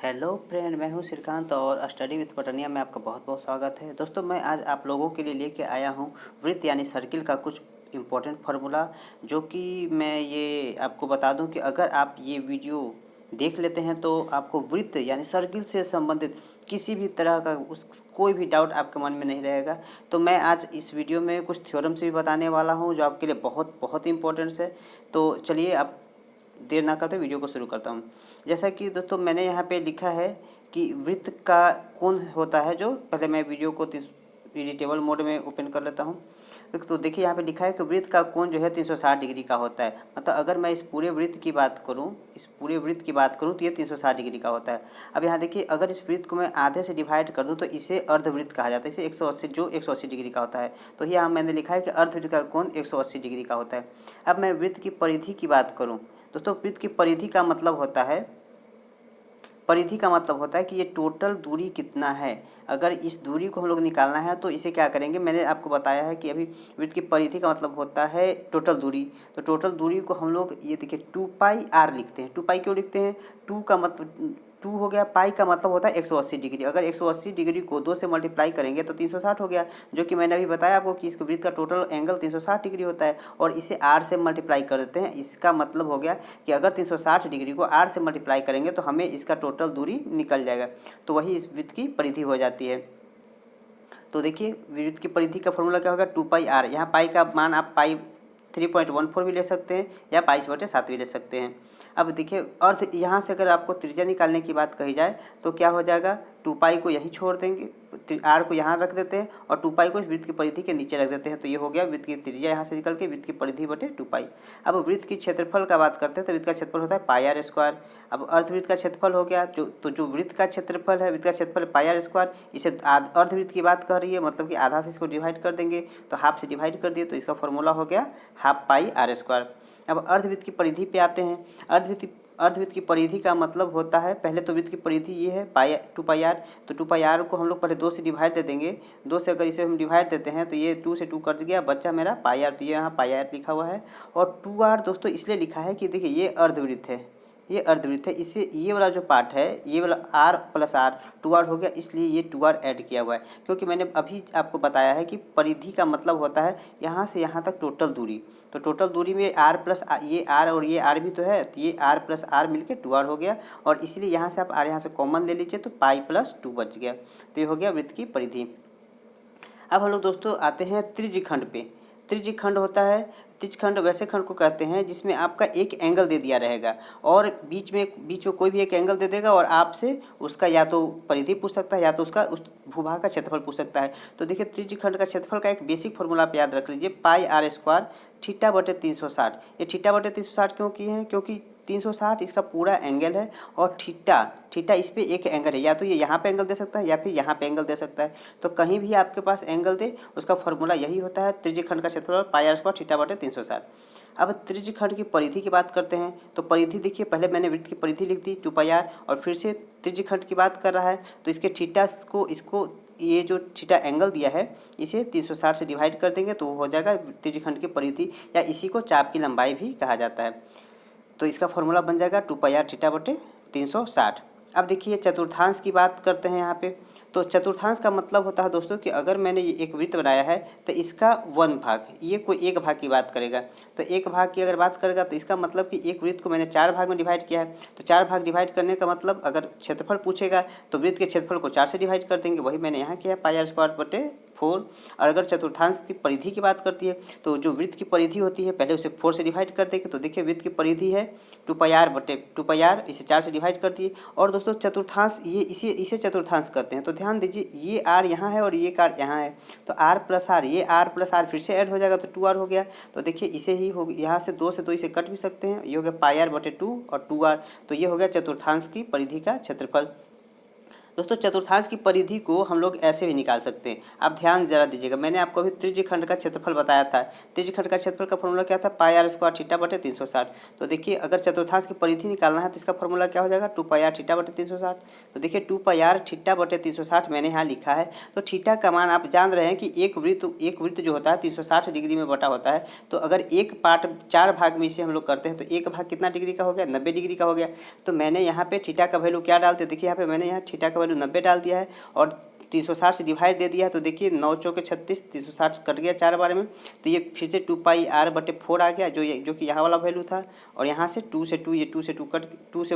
Hello friend, मैं हूं श्रीकांत और स्टडी विद पटनिया में आपका बहुत बहुत स्वागत है। दोस्तों, मैं आज आप लोगों के लिए लेके आया हूं वृत्त यानी सर्किल का कुछ इम्पोर्टेंट फार्मूला, जो कि मैं ये आपको बता दूं कि अगर आप ये वीडियो देख लेते हैं तो आपको वृत्त यानी सर्किल से संबंधित किसी भी तरह का कोई भी डाउट आपके मन में नहीं रहेगा। तो मैं आज इस वीडियो में कुछ थ्योरम से भी बताने वाला हूँ जो आपके लिए बहुत बहुत इंपॉर्टेंट है। तो चलिए, आप देर ना करते वीडियो को शुरू करता हूँ। जैसा कि दोस्तों मैंने यहाँ पे लिखा है कि वृत्त का कोण होता है, जो पहले मैं वीडियो को एडिटेबल मोड में ओपन कर लेता हूँ। तो देखिए यहाँ पे लिखा है कि वृत्त का कोण जो है 360 डिग्री का होता है। मतलब अगर मैं इस पूरे वृत्त की बात करूँ तो ये 360 डिग्री का होता है। अब यहाँ देखिए, अगर इस वृत्त को मैं आधे से डिवाइड कर दूँ तो इसे अर्धवृत्त कहा जाता है। इसे 180 जो 180 डिग्री का होता है। तो यहाँ मैंने लिखा है कि अर्धवृत्त का कोण 180 डिग्री का होता है। अब मैं वृत्त की परिधि की बात करूँ, दोस्तों वृत्त की परिधि का मतलब होता है कि ये टोटल दूरी कितना है। अगर इस दूरी को हम लोग निकालना है तो इसे क्या करेंगे, मैंने आपको बताया है कि अभी वृत्त की परिधि का मतलब होता है टोटल दूरी। तो टोटल दूरी को हम लोग ये देखिए 2πr लिखते हैं। 2π क्यों लिखते हैं? 2 का मतलब 2 हो गया, पाई का मतलब होता है 180 डिग्री। अगर 180 डिग्री को 2 से मल्टीप्लाई करेंगे तो 360 हो गया, जो कि मैंने अभी बताया आपको कि इस वृत्त का टोटल एंगल 360 डिग्री होता है। और इसे r से मल्टीप्लाई कर देते हैं। इसका मतलब हो गया कि अगर 360 डिग्री को r से मल्टीप्लाई करेंगे तो हमें इसका टोटल दूरी निकल जाएगा। तो वही इस वृत्त की परिधि हो जाती है। तो देखिए, वृत्त की परिधि का फॉर्मूला क्या होगा, 2πr। यहाँ पाई का मान आप पाई 3.14 भी ले सकते हैं या 22/7 भी ले सकते हैं। अब देखिए, अर्थ यहाँ से अगर आपको त्रिज्या निकालने की बात कही जाए तो क्या हो जाएगा, 2π को यहीं छोड़ देंगे, r को यहाँ रख देते हैं और 2π को इस वृत्त की परिधि के नीचे रख देते हैं। तो ये हो गया वृत्त की त्रिज्या यहाँ से निकल के वृत्त की परिधि बटे 2π। अब वृत्त की क्षेत्रफल का बात करते हैं तो वृत्त का क्षेत्रफल होता है πr²। अब अर्धवृत्त का क्षेत्रफल हो गया, जो वृत्त का क्षेत्रफल है, वृत्त का क्षेत्रफल πr²। इसे अर्धवृत्त की बात कर रही है, मतलब कि आधा से इसको डिवाइड कर देंगे तो हाफ से डिवाइड कर दिए, तो इसका फॉर्मूला हो गया हाफ πr²। अब अर्धवृत्त की परिधि पे आते हैं। अर्धवृत्त की परिधि का मतलब होता है, पहले तो वृत्त की परिधि ये है 2πr। तो 2πr को हम लोग पहले 2 से डिवाइड दे देंगे। 2 से अगर इसे हम डिवाइड देते हैं तो ये 2 से 2 कट गया, बच्चा मेरा πr। तो ये यहाँ πr लिखा हुआ है। और 2r दोस्तों इसलिए लिखा है कि देखिए ये अर्धवृत्त है, ये अर्धवृत्त है। इससे ये वाला जो पार्ट है, ये वाला r + r 2r हो गया, इसलिए ये 2r ऐड किया हुआ है। क्योंकि मैंने अभी आपको बताया है कि परिधि का मतलब होता है यहाँ से यहाँ तक टोटल दूरी। तो टोटल दूरी में r प्लस ये r और ये r भी तो है, तो ये r + r मिलकर 2r हो गया। और इसीलिए यहाँ से आप r यहाँ से कॉमन ले लीजिए तो पाई + 2 बच गया। तो ये हो गया वृत्त की परिधि। अब हम लोग दोस्तों आते हैं त्रिज्यखंड पे। त्रिज्यखंड होता है, त्रिज्यखंड वैसे खंड को कहते हैं जिसमें आपका एक एंगल दे दिया रहेगा और बीच में कोई भी एक एंगल दे देगा और आपसे उसका या तो परिधि पूछ सकता है या तो उसका उस भूभाग का क्षेत्रफल पूछ सकता है। तो देखिए, त्रिज्यखंड का क्षेत्रफल का एक बेसिक फॉर्मूला आप याद रख लीजिए, πr² θ/360। ये θ/360 क्यों किए हैं? क्योंकि 360 इसका पूरा एंगल है और थीटा इस पे एक एंगल है, या तो ये यहाँ पे एंगल दे सकता है या फिर यहाँ पे एंगल दे सकता है। तो कहीं भी आपके पास एंगल दे, उसका फॉर्मूला यही होता है, त्रिज्यखंड का क्षेत्रफल πr² θ/360। अब त्रिज्यखंड की परिधि की बात करते हैं। तो परिधि देखिए, पहले मैंने वृत्त की परिधि लिख दी 2πr और फिर से त्रिज्यखंड की बात कर रहा है तो इसके थीटा को इसको ये जो थीटा एंगल दिया है इसे 360 से डिवाइड कर देंगे तो हो जाएगा त्रिज्यखंड की परिधि, या इसी को चाप की लंबाई भी कहा जाता है। तो इसका फॉर्मूला बन जाएगा 2πr θ/360। अब देखिए, चतुर्थांश की बात करते हैं यहाँ पे। तो चतुर्थांश का मतलब होता है दोस्तों कि अगर मैंने ये एक वृत्त बनाया है तो इसका 1 भाग, ये कोई एक भाग की बात करेगा। तो एक भाग की अगर बात करेगा तो इसका मतलब कि एक वृत्त को मैंने 4 भाग में डिवाइड किया है। तो 4 भाग डिवाइड करने का मतलब, अगर क्षेत्रफल पूछेगा तो वृत्त के क्षेत्रफल को 4 से डिवाइड कर देंगे, वही मैंने यहाँ किया πr²/4। और अगर चतुर्थांश की परिधि की बात करती है तो जो वृत्त की परिधि होती है पहले उसे 4 से डिवाइड कर देंगे। तो देखिए, वृत्त की परिधि है 2πr, इसे 4 से डिवाइड कर दिए। और दोस्तों चतुर्थांश ये इसे चतुर्थांश कहते हैं। तो ध्यान दीजिए, ये r यहाँ है और ये r यहाँ है, तो r + r, ये r + r फिर से ऐड हो जाएगा तो 2r हो गया। तो देखिए, इसे ही हो यहाँ से 2 से 2 इसे कट भी सकते हैं, ये हो गया πr/2 और 2r। तो ये हो गया चतुर्थांश की परिधि का क्षेत्रफल। दोस्तों चतुर्थांश की परिधि को हम लोग ऐसे भी निकाल सकते हैं। आप ध्यान जरा दीजिएगा, मैंने आपको अभी त्रिज्यखंड का क्षेत्रफल बताया था। त्रिज्यखंड का क्षेत्रफल का फॉर्मूला क्या था, पाई आर स्क्वायर थीटा बटे 360। तो देखिए अगर चतुर्थांश की परिधि निकालना है तो इसका फॉर्मूला क्या हो जाएगा, 2 पाई आर थीटा बटे 360। तो देखिए 2 पाई आर थीटा बटे 360 मैंने यहाँ लिखा है। तो थीटा का मान आप जान रहे हैं कि एक वृत्त जो होता है 360 डिग्री में बटा होता है। तो अगर एक पार्ट 4 भाग में इसे हम लोग करते हैं तो एक भाग कितना डिग्री का हो गया, 90 डिग्री का हो गया। तो मैंने यहाँ पे थीटा का वैल्यू क्या डालते, देखिए यहाँ पे मैंने यहाँ थीटा का वैल्यू 90 डाल दिया है और 360 से डिवाइड दे दिया है। तो देखिए 9 चौके 36, 360 कट गया 4 बार में। तो ये फिर से 2 पाई आर बटे 4 आ गया, जो कि यहाँ वाला वैल्यू था। और यहाँ से 2 से 2, ये 2 से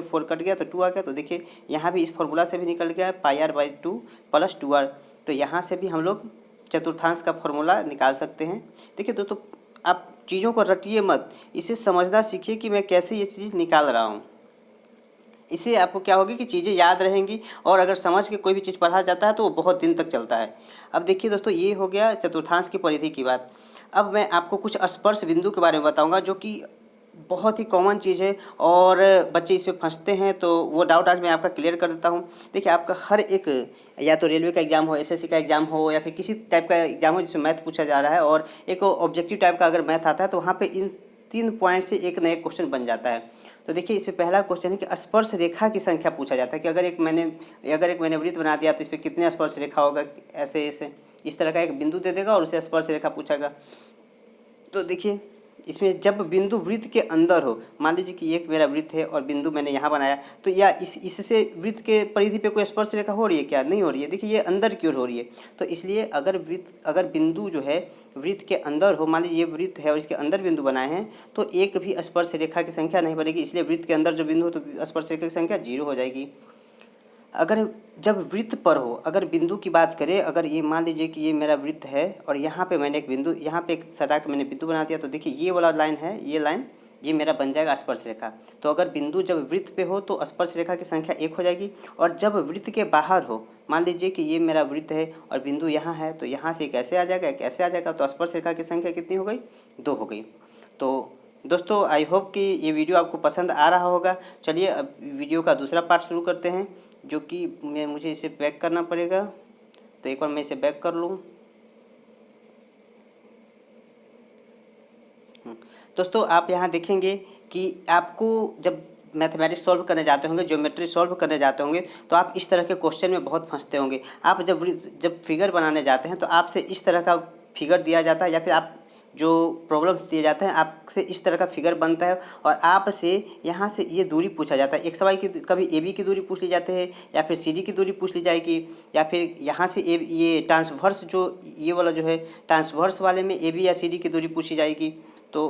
4 कट गया तो 2 आ गया। तो देखिए यहाँ भी इस फॉर्मूला से भी निकल गया पाई आर बाई 2 प्लस 2 आर। तो यहाँ से भी हम लोग चतुर्थांश का फॉर्मूला निकाल सकते हैं। देखिए दोस्तों आप चीज़ों को रटिए मत, इसे समझना सीखिए कि मैं कैसे ये चीज़ निकाल रहा हूँ। इससे आपको क्या होगी कि चीज़ें याद रहेंगी और अगर समझ के कोई भी चीज़ पढ़ा जाता है तो वो बहुत दिन तक चलता है। अब देखिए दोस्तों ये हो गया चतुर्थांश की परिधि की बात। अब मैं आपको कुछ स्पर्श बिंदु के बारे में बताऊंगा जो कि बहुत ही कॉमन चीज़ है और बच्चे इस पे फंसते हैं। तो वो डाउट आज मैं आपका क्लियर कर देता हूँ। देखिए आपका हर एक, या तो रेलवे का एग्जाम हो, एसएससी का एग्जाम हो, या फिर किसी टाइप का एग्जाम हो जिसमें मैथ पूछा जा रहा है और एक ऑब्जेक्टिव टाइप का अगर मैथ आता है तो वहाँ पे इन 3 पॉइंट से एक नया क्वेश्चन बन जाता है। तो देखिए इसमें पहला क्वेश्चन है कि स्पर्श रेखा की संख्या पूछा जाता है कि अगर एक मैंने वृत्त बना दिया तो इस पर कितने स्पर्श रेखा होगा, ऐसे ऐसे इस तरह का एक बिंदु दे देगा और उसे स्पर्श रेखा पूछेगा। तो देखिए इसमें जब बिंदु वृत्त के अंदर हो, मान लीजिए कि एक मेरा वृत्त है और बिंदु मैंने यहाँ बनाया, तो या इससे वृत्त के परिधि पे कोई स्पर्श रेखा हो रही है क्या, नहीं हो रही है। देखिए ये अंदर की ओर हो रही है। तो इसलिए अगर बिंदु जो है वृत्त के अंदर हो, मान लीजिए ये वृत्त है और इसके अंदर बिंदु बनाए हैं, तो एक भी स्पर्श रेखा की संख्या नहीं बनेगी। इसलिए वृत्त के अंदर जो बिंदु हो तो स्पर्श रेखा की संख्या 0 हो जाएगी। अगर जब वृत्त पर हो, अगर बिंदु की बात करें, अगर ये मान लीजिए कि ये मेरा वृत्त है और यहाँ पे मैंने एक बिंदु, यहाँ पे एक सटा के मैंने बिंदु बना दिया, तो देखिए ये वाला लाइन है, ये लाइन ये मेरा बन जाएगा स्पर्श रेखा। तो अगर बिंदु जब वृत्त पे हो तो स्पर्श रेखा की संख्या 1 हो जाएगी। और जब वृत्त के बाहर हो, मान लीजिए कि ये मेरा वृत्त है और बिंदु यहाँ है, तो यहाँ से कैसे आ जाएगा, कैसे आ जाएगा, तो स्पर्श रेखा की संख्या कितनी हो गई, 2 हो गई। तो दोस्तों आई होप कि ये वीडियो आपको पसंद आ रहा होगा। चलिए अब वीडियो का दूसरा पार्ट शुरू करते हैं, जो कि मुझे इसे बैक करना पड़ेगा। तो एक बार मैं इसे बैक कर लूँ। दोस्तों आप यहाँ देखेंगे कि आपको जब मैथमेटिक्स सॉल्व करने जाते होंगे, ज्योमेट्री सॉल्व करने जाते होंगे, तो आप इस तरह के क्वेश्चन में बहुत फंसते होंगे। आप जब फिगर बनाने जाते हैं तो आपसे इस तरह का फिगर दिया जाता है, या फिर आप जो प्रॉब्लम्स दिए जाते हैं आपसे इस तरह का फिगर बनता है और आपसे यहाँ से ये दूरी पूछा जाता है। एक्स वाई की, कभी ए बी की दूरी पूछ ली जाती है, या फिर सी डी की दूरी पूछ ली जाएगी, या फिर यहाँ से ये ट्रांसवर्स, जो ये वाला जो है ट्रांसवर्स वाले में ए बी या सी डी की दूरी पूछी जाएगी। तो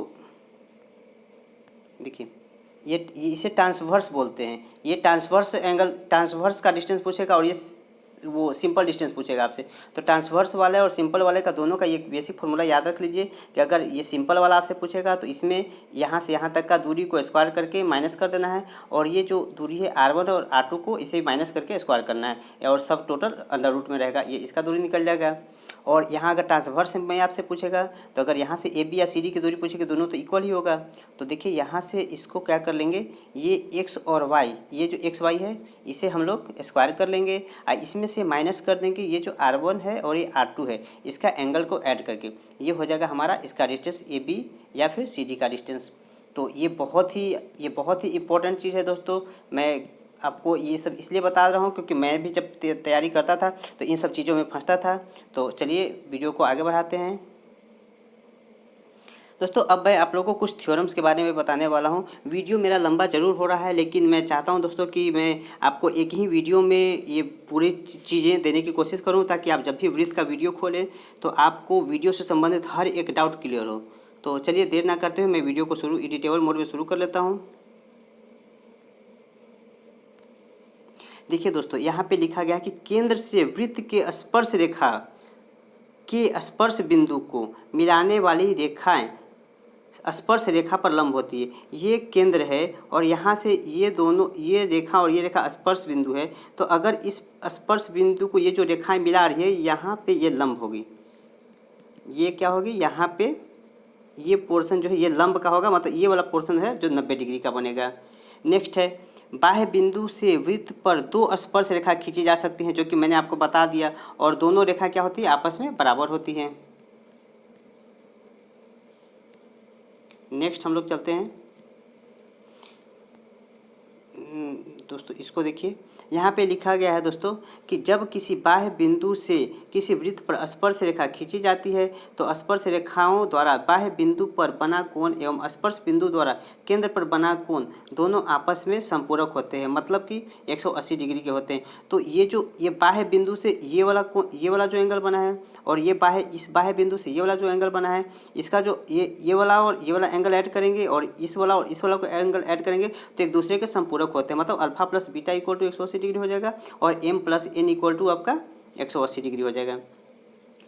देखिए ये इसे ट्रांसवर्स बोलते हैं। ये ट्रांसवर्स एंगल, ट्रांसवर्स का डिस्टेंस पूछेगा और ये वो सिंपल डिस्टेंस पूछेगा आपसे। तो ट्रांसवर्स वाले और सिंपल वाले का दोनों का ये बेसिक फॉर्मूला याद रख लीजिए कि अगर ये सिंपल वाला आपसे पूछेगा तो इसमें यहाँ से यहाँ तक का दूरी को स्क्वायर करके माइनस कर देना है, और ये जो दूरी है R1 और R2 को इसे माइनस करके स्क्वायर करना है, और सब टोटल अंडर रूट में रहेगा, ये इसका दूरी निकल जाएगा। और यहाँ अगर ट्रांसवर्स में आपसे पूछेगा तो अगर यहाँ से ए बी या सी डी की दूरी पूछेगी, दोनों तो इक्वल ही होगा। तो देखिए यहाँ से इसको क्या कर लेंगे, ये एक्स और वाई, ये जो एक्स वाई है इसे हम लोग स्क्वायर कर लेंगे और इसमें से माइनस कर देंगे ये जो R1 है और ये R2 है, इसका एंगल को ऐड करके ये हो जाएगा हमारा इसका डिस्टेंस ए बी या फिर सी डी का डिस्टेंस। तो ये बहुत ही इम्पोर्टेंट चीज़ है दोस्तों। मैं आपको ये सब इसलिए बता रहा हूँ क्योंकि मैं भी जब तैयारी करता था तो इन सब चीज़ों में फंसता था। तो चलिए वीडियो को आगे बढ़ाते हैं। दोस्तों अब मैं आप लोगों को कुछ थ्योरम्स के बारे में बताने वाला हूँ। वीडियो मेरा लंबा ज़रूर हो रहा है, लेकिन मैं चाहता हूँ दोस्तों कि मैं आपको एक ही वीडियो में ये पूरी चीज़ें देने की कोशिश करूँ, ताकि आप जब भी वृत्त का वीडियो खोलें तो आपको वीडियो से संबंधित हर एक डाउट क्लियर हो। तो चलिए देर ना करते हुए मैं वीडियो को एडिटेबल मोड में शुरू कर लेता हूँ। देखिए दोस्तों यहाँ पे लिखा गया कि केंद्र से वृत्त के स्पर्श रेखा के स्पर्श बिंदु को मिलाने वाली रेखाएं स्पर्श रेखा पर लंब होती है। ये केंद्र है और यहाँ से ये दोनों, ये रेखा और ये रेखा स्पर्श बिंदु है। तो अगर इस स्पर्श बिंदु को ये जो रेखाएं मिला रही है, यहाँ पे ये लंब होगी। ये क्या होगी, यहाँ पे ये पोर्शन जो है ये लंब का होगा, मतलब ये वाला पोर्शन है जो 90 डिग्री का बनेगा। नेक्स्ट है बाह्य बिंदु से वृत्त पर दो स्पर्श रेखा खींची जा सकती हैं, जो कि मैंने आपको बता दिया, और दोनों रेखा क्या होती है, आपस में बराबर होती हैं। नेक्स्ट हम लोग चलते हैं। दोस्तों इसको देखिए, यहाँ पे लिखा गया है दोस्तों कि जब किसी बाह्य बिंदु से किसी वृत्त पर स्पर्श रेखा खींची जाती है तो स्पर्श रेखाओं द्वारा बाह्य बिंदु पर बना कोण एवं स्पर्श बिंदु द्वारा केंद्र पर बना कोण दोनों आपस में संपूरक होते हैं, मतलब कि 180 डिग्री के होते हैं। तो ये बाह्य बिंदु से ये वाला जो एंगल बना है, और इस बाह्य बिंदु से ये वाला जो एंगल बना है, इसका जो ये वाला और ये वाला एंगल ऐड करेंगे और इस वाला को एंगल ऐड करेंगे तो एक दूसरे के संपूरक होते हैं, मतलब alpha plus beta equal to 180 degree हो जाएगा और m plus n equal to आपका 180 डिग्री हो जाएगा।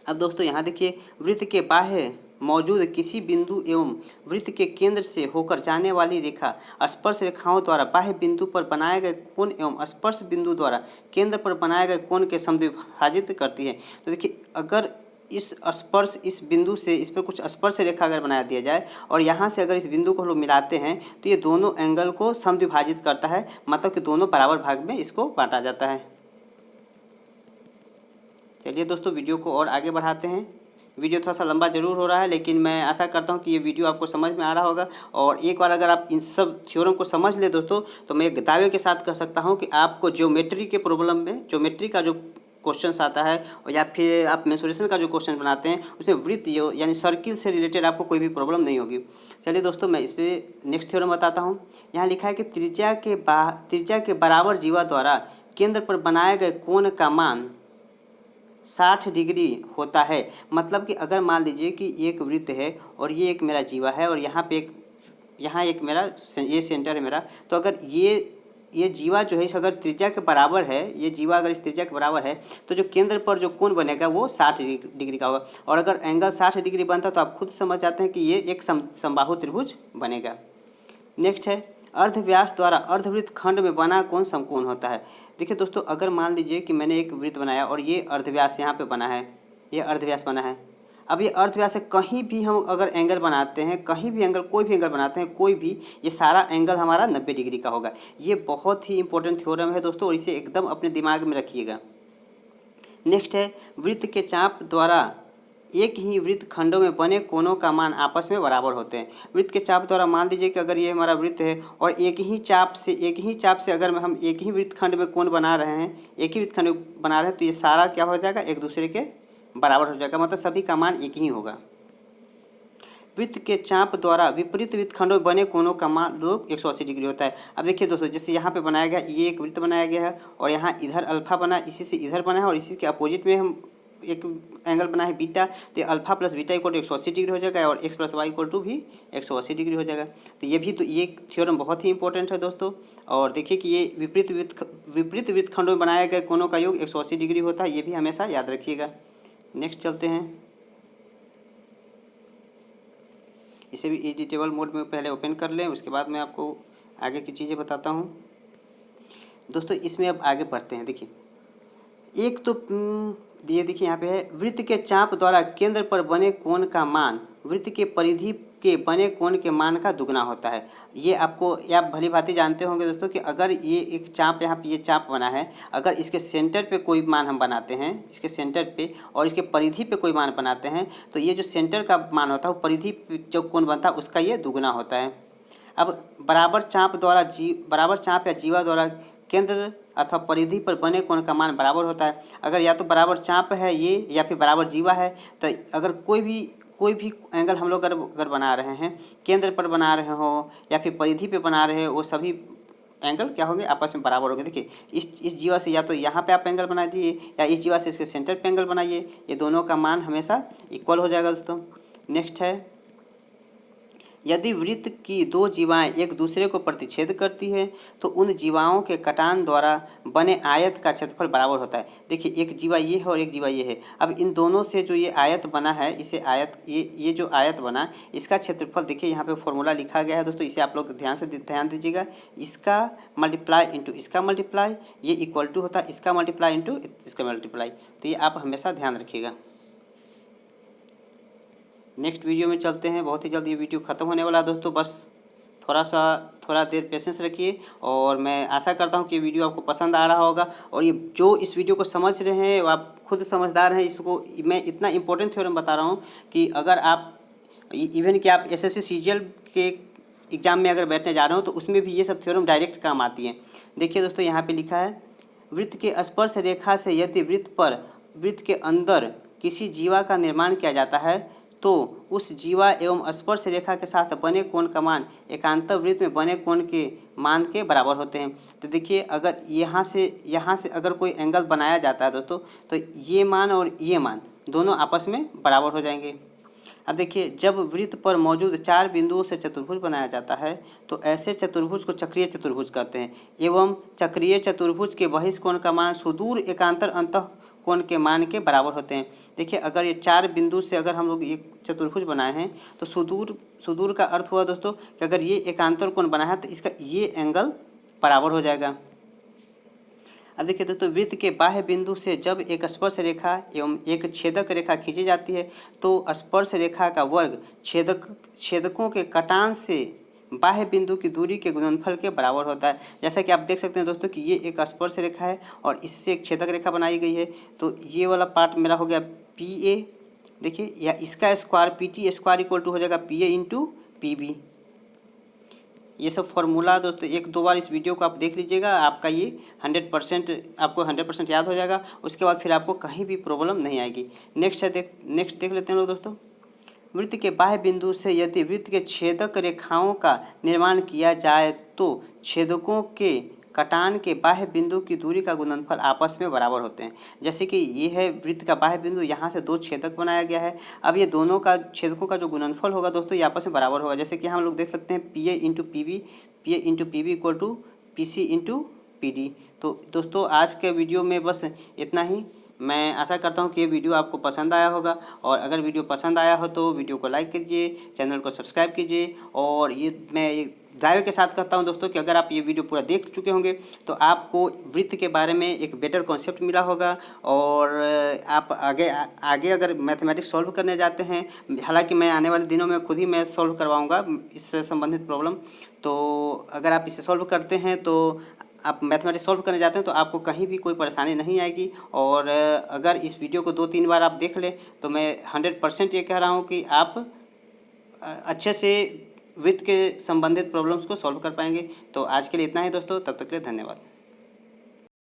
अब दोस्तों यहाँ देखिए, वृत्त के बाह्य मौजूद किसी बिंदु एवं वृत्त के केंद्र से होकर जाने वाली रेखा स्पर्श रेखाओं द्वारा बाह्य बिंदु पर बनाए गए कोण एवं स्पर्श बिंदु द्वारा केंद्र पर बनाए गए कोण के समद्विभाजित करती है। तो देखिए, अगर इस बिंदु से इस पर कुछ स्पर्श रेखा अगर बना दिया जाए और यहाँ से अगर इस बिंदु को हम लोग मिलाते हैं तो ये दोनों एंगल को समद्विभाजित करता है, मतलब कि दोनों बराबर भाग में इसको बांटा जाता है। चलिए दोस्तों, वीडियो को और आगे बढ़ाते हैं। वीडियो थोड़ा सा लंबा जरूर हो रहा है, लेकिन मैं आशा करता हूँ कि ये वीडियो आपको समझ में आ रहा होगा। और एक बार अगर आप इन सब थ्योरम को समझ ले दोस्तों, तो मैं एक दावे के साथ कह सकता हूँ कि आपको ज्योमेट्री के प्रॉब्लम में, ज्योमेट्री का जो क्वेश्चन आता है और या फिर आप मेंसुरेशन का जो क्वेश्चन बनाते हैं उसमें वृत्त यानी सर्किल से रिलेटेड आपको कोई भी प्रॉब्लम नहीं होगी। चलिए दोस्तों, मैं इस पर नेक्स्ट थ्योरम बताता हूँ। यहाँ लिखा है कि त्रिज्या के बराबर जीवा द्वारा केंद्र पर बनाए गए कोण का मान 60 डिग्री होता है। मतलब कि अगर मान लीजिए कि एक वृत्त है और ये एक मेरा जीवा है और यहाँ एक मेरा ये सेंटर है मेरा, तो अगर ये जीवा जो है इस अगर त्रिज्या के बराबर है, ये जीवा अगर इस त्रिज्या के बराबर है तो जो केंद्र पर जो कोण बनेगा वो 60 डिग्री का होगा। और अगर एंगल 60 डिग्री बनता तो आप खुद समझ जाते हैं कि ये एक समबाहु त्रिभुज बनेगा। नेक्स्ट है, अर्धव्यास द्वारा अर्धवृत्त खंड में बना कोण समकोण होता है। देखिए दोस्तों, अगर मान लीजिए कि मैंने एक वृत्त बनाया और ये अर्धव्यास यहाँ पे बना है, ये अर्धव्यास बना है। अब ये अर्धव्यास से कहीं भी हम अगर एंगल बनाते हैं, कहीं भी एंगल, कोई भी एंगल बनाते हैं, कोई भी, ये सारा एंगल हमारा 90 डिग्री का होगा। ये बहुत ही इंपॉर्टेंट थ्योरम है दोस्तों, और इसे एकदम अपने दिमाग में रखिएगा। नेक्स्ट है, वृत्त के चाप द्वारा एक ही वृत्त खंडों में बने कोणों का मान आपस में बराबर होते हैं। वृत्त के चाप द्वारा मान लीजिए कि अगर ये हमारा वृत्त है और एक ही चाप से अगर हम एक ही वृत्त खंड में कोण बना रहे हैं, एक ही वृत्त खंड बना रहे हैं, तो ये सारा क्या हो जाएगा, एक दूसरे के बराबर हो जाएगा, मतलब सभी का मान एक ही होगा। वृत्त के चाप द्वारा विपरीत वृत्त खंडों में बने कोणों का मान लोग 180 डिग्री होता है। अब देखिए दोस्तों, जैसे यहाँ पे बनाया गया, ये एक वृत्त बनाया गया है और यहाँ इधर अल्फा बना, इसी से इधर बना है और इसी के अपोजिट में हम एक एंगल बना है बीटा, तो alpha plus beta equal to 180 degree हो जाएगा और x plus y equal to भी 180 डिग्री हो जाएगा। तो ये थ्योरम बहुत ही इंपॉर्टेंट है दोस्तों। और देखिए कि ये विपरीत वृत्त खंडों में बनाए गए कोणों का योग 180 डिग्री होता है, ये भी हमेशा याद रखिएगा। नेक्स्ट चलते हैं, इसे भी एडिटेबल मोड में पहले ओपन कर लें, उसके बाद मैं आपको आगे की चीज़ें बताता हूँ दोस्तों। इसमें अब आगे बढ़ते हैं। देखिए, एक तो ये देखिए यहाँ पे है, वृत्त के चाप द्वारा केंद्र पर बने कोण का मान वृत्त के परिधि के बने कोण के मान का दुगना होता है। ये आप भली भांति जानते होंगे दोस्तों कि अगर ये एक चाप, यहाँ पे ये चाप बना है, अगर इसके सेंटर पे कोई मान हम बनाते हैं, इसके सेंटर पे, और इसके परिधि पे कोई मान बनाते हैं, तो ये जो सेंटर का मान होता है वो परिधि पे जो कोण बनता है उसका ये दुगना होता है। अब बराबर चाप या जीवा द्वारा केंद्र अथवा परिधि पर बने कोण का मान बराबर होता है। अगर या तो बराबर चाप है ये या फिर बराबर जीवा है, तो अगर कोई भी एंगल हम लोग अगर बना रहे हैं, केंद्र पर बना रहे हो या फिर परिधि पे बना रहे हो, वो सभी एंगल क्या होंगे, आपस में बराबर होंगे। देखिए, इस जीवा से या तो यहाँ पे आप एंगल बना दिए या इस जीवा से इसके सेंटर पे एंगल बनाइए, ये दोनों का मान हमेशा इक्वल हो जाएगा दोस्तों। नेक्स्ट है, यदि वृत्त की दो जीवाएं एक दूसरे को प्रतिच्छेद करती है तो उन जीवाओं के कटान द्वारा बने आयत का क्षेत्रफल बराबर होता है। देखिए, एक जीवा ये है और एक जीवा ये है। अब इन दोनों से जो ये आयत बना है, ये जो आयत बना, इसका क्षेत्रफल देखिए यहाँ पे फॉर्मूला लिखा गया है दोस्तों, इसे आप लोग ध्यान दीजिएगा। इसका मल्टीप्लाई इंटू इसका मल्टीप्लाई, ये इक्वल टू होता है इसका मल्टीप्लाई इंटू इसका मल्टीप्लाई। तो ये आप हमेशा ध्यान रखिएगा। नेक्स्ट वीडियो में चलते हैं, बहुत ही जल्द ये वीडियो ख़त्म होने वाला है दोस्तों, बस थोड़ा देर पेशेंस रखिए। और मैं आशा करता हूँ कि वीडियो आपको पसंद आ रहा होगा। और ये जो इस वीडियो को समझ रहे हैं आप खुद समझदार हैं। इसको मैं इतना इम्पोर्टेंट थ्योरम बता रहा हूँ कि अगर आप इवन कि आप एसएससी सीजीएल के एग्ज़ाम में अगर बैठने जा रहे हो तो उसमें भी ये सब थ्योरम डायरेक्ट काम आती हैं। देखिए दोस्तों, यहाँ पे लिखा है, वृत्त के स्पर्श रेखा से यदि वृत्त के अंदर किसी जीवा का निर्माण किया जाता है तो उस जीवा एवं स्पर्श रेखा के साथ बने कोण का मान एकांतर वृत्त में बने कोण के मान के बराबर होते हैं। तो देखिए, अगर यहाँ से अगर कोई एंगल बनाया जाता है दोस्तों, तो ये मान और ये मान दोनों आपस में बराबर हो जाएंगे। अब देखिए, जब वृत्त पर मौजूद 4 बिंदुओं से चतुर्भुज बनाया जाता है तो ऐसे चतुर्भुज को चक्रीय चतुर्भुज कहते हैं। एवं चक्रीय चतुर्भुज के बहिष्कोण का मान सुदूर एकांतर अंतःकोण के मान के बराबर होते हैं। देखिए, अगर ये 4 बिंदु से अगर हम लोग एक चतुर्भुज बनाए हैं तो सुदूर का अर्थ हुआ दोस्तों कि अगर ये एकांतर कोण बना है तो इसका ये एंगल बराबर हो जाएगा। अब देखिए दोस्तों, वृत्त के बाह्य बिंदु से जब एक स्पर्श रेखा एवं एक छेदक रेखा खींची जाती है तो स्पर्श रेखा का वर्ग छेदकों के कटान से बाह्य बिंदु की दूरी के गुणनफल के बराबर होता है। जैसा कि आप देख सकते हैं दोस्तों कि ये एक स्पर्श रेखा है और इससे एक छेदक रेखा बनाई गई है। तो ये वाला पार्ट मेरा हो गया PA, देखिए, या इसका square PT square equal to हो जाएगा PA इंटू PB। ये सब फार्मूला दोस्तों 1-2 बार इस वीडियो को आप देख लीजिएगा, आपका ये 100% आपको 100% याद हो जाएगा। उसके बाद फिर आपको कहीं भी प्रॉब्लम नहीं आएगी। नेक्स्ट देख लेते हैं लोग दोस्तों, वृत्त के बाह्य बिंदु से यदि वृत्त के छेदक रेखाओं का निर्माण किया जाए तो छेदकों के कटान के बाह्य बिंदु की दूरी का गुणनफल आपस में बराबर होते हैं। जैसे कि ये है वृत्त का बाह्य बिंदु, यहाँ से 2 छेदक बनाया गया है। अब ये दोनों का छेदकों का जो गुणनफल होगा दोस्तों ये आपस में बराबर होगा। जैसे कि हम लोग देख सकते हैं PA into PB equal to PC into PD। तो दोस्तों, आज के वीडियो में बस इतना ही। मैं आशा करता हूँ कि ये वीडियो आपको पसंद आया होगा। और अगर वीडियो पसंद आया हो तो वीडियो को लाइक कीजिए, चैनल को सब्सक्राइब कीजिए। और ये मैं दावे के साथ कहता हूं दोस्तों कि अगर आप ये वीडियो पूरा देख चुके होंगे तो आपको वृत्त के बारे में एक बेटर कॉन्सेप्ट मिला होगा। और आप आगे अगर मैथमेटिक्स सॉल्व करने जाते हैं, हालांकि मैं आने वाले दिनों में खुद ही मैथ सॉल्व करवाऊंगा इससे संबंधित प्रॉब्लम, तो अगर आप इसे सॉल्व करते हैं तो आप मैथमेटिक्स सॉल्व करने जाते हैं तो आपको कहीं भी कोई परेशानी नहीं आएगी। और अगर इस वीडियो को 2-3 बार आप देख लें तो मैं 100% ये कह रहा हूँ कि आप अच्छे से वृत्त के संबंधित प्रॉब्लम्स को सॉल्व कर पाएंगे। तो आज के लिए इतना ही दोस्तों, तब तक के लिए धन्यवाद।